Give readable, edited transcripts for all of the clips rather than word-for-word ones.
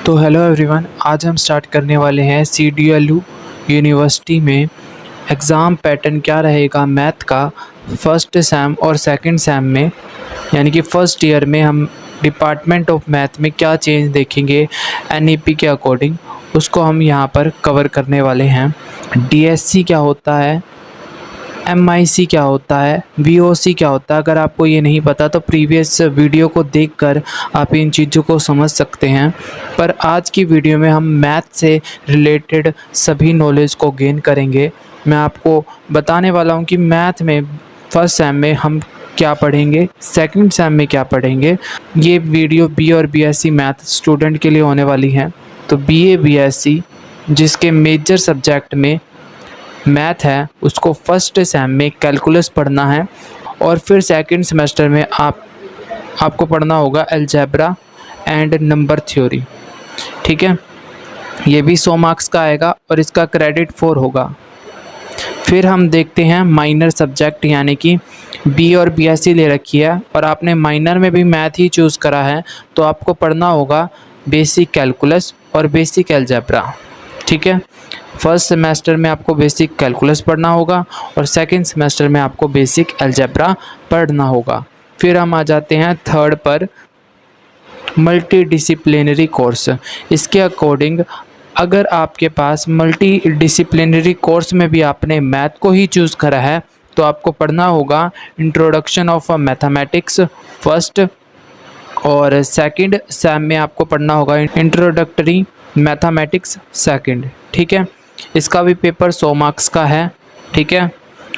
तो hello everyone, आज हम स्टार्ट करने वाले हैं CDLU यूनिवर्सिटी में एग्ज़ाम पैटर्न क्या रहेगा मैथ का फर्स्ट सेम और सेकंड सेम में, यानी कि फ़र्स्ट ईयर में हम डिपार्टमेंट ऑफ मैथ में क्या चेंज देखेंगे NEP के अकॉर्डिंग, उसको हम यहाँ पर कवर करने वाले हैं। DSC क्या होता है, MIC क्या होता है, VOC क्या होता है। अगर आपको ये नहीं पता तो प्रीवियस वीडियो को देखकर आप इन चीज़ों को समझ सकते हैं। पर आज की वीडियो में हम मैथ से रिलेटेड सभी नॉलेज को गेन करेंगे। मैं आपको बताने वाला हूँ कि मैथ में फर्स्ट सेम में हम क्या पढ़ेंगे, सेकंड सेम में क्या पढ़ेंगे। ये वीडियो BA और BSc मैथ स्टूडेंट के लिए होने वाली है। तो BA BSc जिसके मेजर सब्जेक्ट में मैथ है, उसको फर्स्ट सेम में कैलकुलस पढ़ना है और फिर सेकंड सेमेस्टर में आपको पढ़ना होगा अलजेब्रा एंड नंबर थ्योरी। ठीक है, ये भी 100 मार्क्स का आएगा और इसका क्रेडिट 4 होगा। फिर हम देखते हैं माइनर सब्जेक्ट, यानी कि BA और BSc ले रखी है और आपने माइनर में भी मैथ ही चूज़ करा है, तो आपको पढ़ना होगा बेसिक कैलकुलस और बेसिक अलजेब्रा। ठीक है, फर्स्ट सेमेस्टर में आपको बेसिक कैलकुलस पढ़ना होगा और सेकंड सेमेस्टर में आपको बेसिक अलजेब्रा पढ़ना होगा। फिर हम आ जाते हैं थर्ड पर, मल्टी डिसिप्लिनरी कोर्स। इसके अकॉर्डिंग अगर आपके पास मल्टी डिसिप्लिनरी कोर्स में भी आपने मैथ को ही चूज़ करा है, तो आपको पढ़ना होगा इंट्रोडक्शन ऑफ मैथमेटिक्स फर्स्ट और सेकंड सेम में आपको पढ़ना होगा इंट्रोडक्टरी मैथमेटिक्स सेकंड। ठीक है, इसका भी पेपर 100 मार्क्स का है। ठीक है,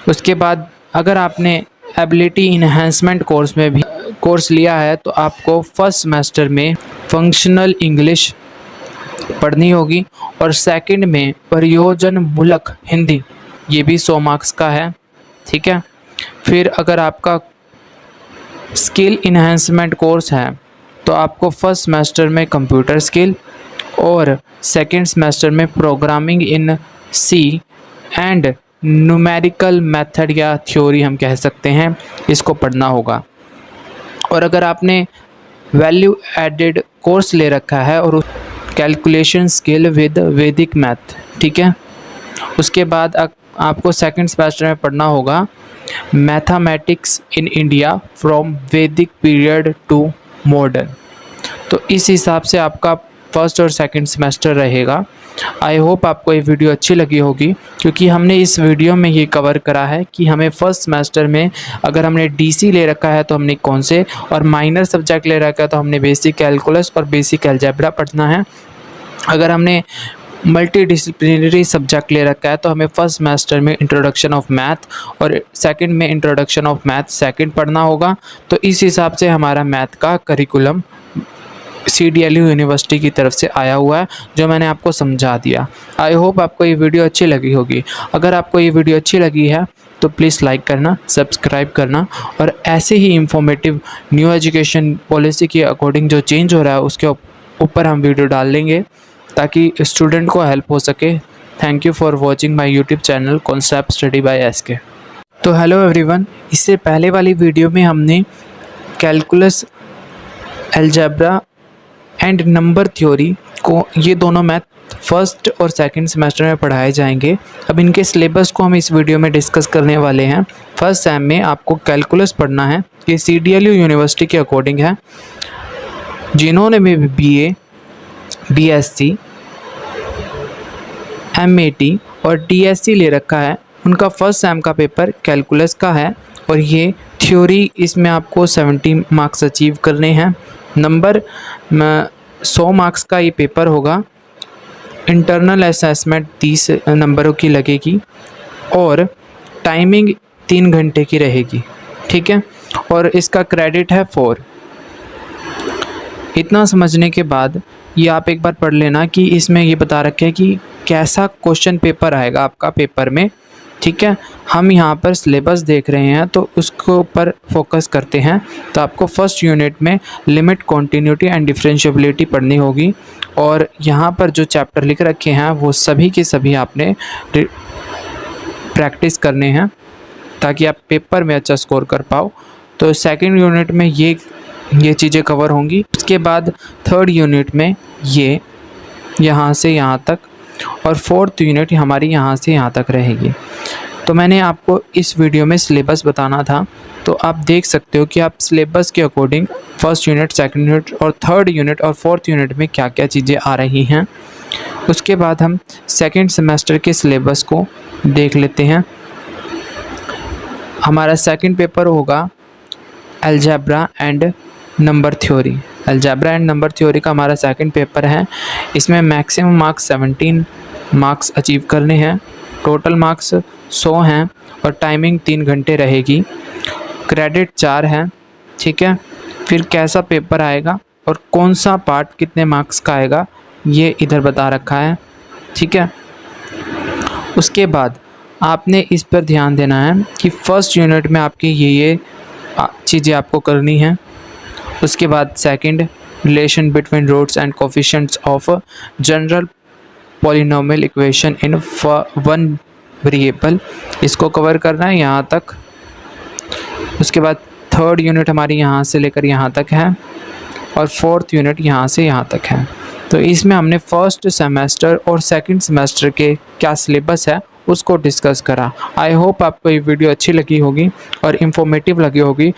उसके बाद अगर आपने एबिलिटी इन्हेंसमेंट कोर्स में भी कोर्स लिया है, तो आपको फर्स्ट सेमेस्टर में फंक्शनल इंग्लिश पढ़नी होगी और सेकंड में प्रयोजनमूलक हिंदी, ये भी 100 मार्क्स का है। ठीक है, फिर अगर आपका स्किल इन्हेंसमेंट कोर्स है, तो आपको फर्स्ट सेमेस्टर में कंप्यूटर स्किल और सेकेंड सेमेस्टर में programming in C and numerical method या थ्योरी हम कह सकते हैं, इसको पढ़ना होगा। और अगर आपने वैल्यू एडेड कोर्स ले रखा है और कैलकुलेशन स्किल विद वैदिक मैथ, ठीक है, उसके बाद आपको सेकेंड सेमेस्टर में पढ़ना होगा मैथमेटिक्स इन इंडिया फ्रॉम वैदिक पीरियड टू मॉडर्न। तो इस हिसाब से आपका फर्स्ट और सेकंड सेमेस्टर रहेगा। आई होप आपको ये वीडियो अच्छी लगी होगी, क्योंकि हमने इस वीडियो में ये कवर करा है कि हमें फर्स्ट सेमेस्टर में अगर हमने DC ले रखा है तो हमने कौन से, और माइनर सब्जेक्ट ले रखा है तो हमने बेसिक कैलकुलस और बेसिक अलजेब्रा पढ़ना है। अगर हमने मल्टी डिसिप्लिनरी सब्जेक्ट ले रखा है तो हमें फर्स्ट सेमेस्टर में इंट्रोडक्शन ऑफ मैथ और सेकंड में इंट्रोडक्शन ऑफ मैथ सेकंड पढ़ना होगा। तो इस हिसाब से हमारा मैथ का करिकुलम CDLU यूनिवर्सिटी की तरफ से आया हुआ है, जो मैंने आपको समझा दिया। आई होप आपको ये वीडियो अच्छी लगी होगी। अगर आपको ये वीडियो अच्छी लगी है तो प्लीज़ लाइक करना, सब्सक्राइब करना और ऐसे ही इंफॉर्मेटिव न्यू एजुकेशन पॉलिसी के अकॉर्डिंग जो चेंज हो रहा है उसके ऊपर हम वीडियो डाल लेंगे ताकि स्टूडेंट को हेल्प हो सके। Thank you for watching my YouTube channel concept study bye SK। तो हेलो एवरीवन, इससे पहले वाली वीडियो में हमने calculus, algebra and number theory को, ये दोनों मैथ फर्स्ट और सेकंड सेमेस्टर में पढ़ाए जाएंगे। अब इनके सिलेबस को हम इस वीडियो में डिस्कस करने वाले हैं। फर्स्ट सेम में आपको कैलकुलस पढ़ना है, ये CDLU यूनिवर्सिटी के अकॉर्डिंग है। जिन्होंने भी BA BSc MAT और DSc ले रखा है, उनका फर्स्ट सेम का पेपर कैलकुलस का है और ये थ्योरी, इसमें आपको 70 मार्क्स अचीव करने हैं। नंबर 100 मार्क्स का ये पेपर होगा। इंटरनल असेसमेंट 30 नंबरों की लगेगी और टाइमिंग 3 घंटे की रहेगी। ठीक है, और इसका क्रेडिट है 4। इतना समझने के बाद ये आप एक बार पढ़ लेना कि इसमें ये बता रखे है कि कैसा क्वेश्चन पेपर आएगा आपका पेपर में। ठीक है, हम यहाँ पर सिलेबस देख रहे हैं तो उसके ऊपर फोकस करते हैं। तो आपको फर्स्ट यूनिट में लिमिट, कॉन्टिन्यूटी एंड डिफरेंशिएबिलिटी पढ़नी होगी और यहाँ पर जो चैप्टर लिख रखे हैं वो सभी के सभी आपने प्रैक्टिस करने हैं ताकि आप पेपर में अच्छा स्कोर कर पाओ। तो सेकंड यूनिट में ये चीज़ें कवर होंगी। उसके बाद थर्ड यूनिट में ये यहाँ से यहाँ तक, और 4th यूनिट हमारी यहाँ से यहाँ तक रहेगी। तो मैंने आपको इस वीडियो में सिलेबस बताना था, तो आप देख सकते हो कि आप सिलेबस के according first unit, second unit और थर्ड यूनिट और फोर्थ यूनिट में क्या क्या चीज़ें आ रही हैं। उसके बाद हम सेकंड सेमेस्टर के सिलेबस को देख लेते हैं। हमारा सेकंड पेपर होगा algebra and number theory. Algebra and number theory का हमारा सेकंड पेपर है। इसमें मैक्सिमम मार्क्स 17 मार्क्स अचीव करने हैं। टोटल मार्क्स 100 हैं और टाइमिंग 3 घंटे रहेगी। क्रेडिट 4 हैं, ठीक है। फिर कैसा पेपर आएगा और कौन सा पार्ट कितने मार्क्स का आएगा ये इधर बता रखा है, ठीक है। उसके बाद आपने इस पर ध्यान देना है कि फर्स्ट यूनिट में आपकी ये चीज़ें आपको करनी है। उसके बाद second, relation between roots and coefficients of general polynomial equation in one variable, इसको कवर करना है यहाँ तक। उसके बाद थर्ड यूनिट हमारी यहाँ से लेकर यहाँ तक है और फोर्थ यूनिट यहाँ से यहाँ तक है। तो इसमें हमने फर्स्ट सेमेस्टर और सेकंड सेमेस्टर के क्या सिलेबस है उसको डिस्कस करा। आई होप आपको ये वीडियो अच्छी लगी होगी और इन्फॉर्मेटिव लगी होगी।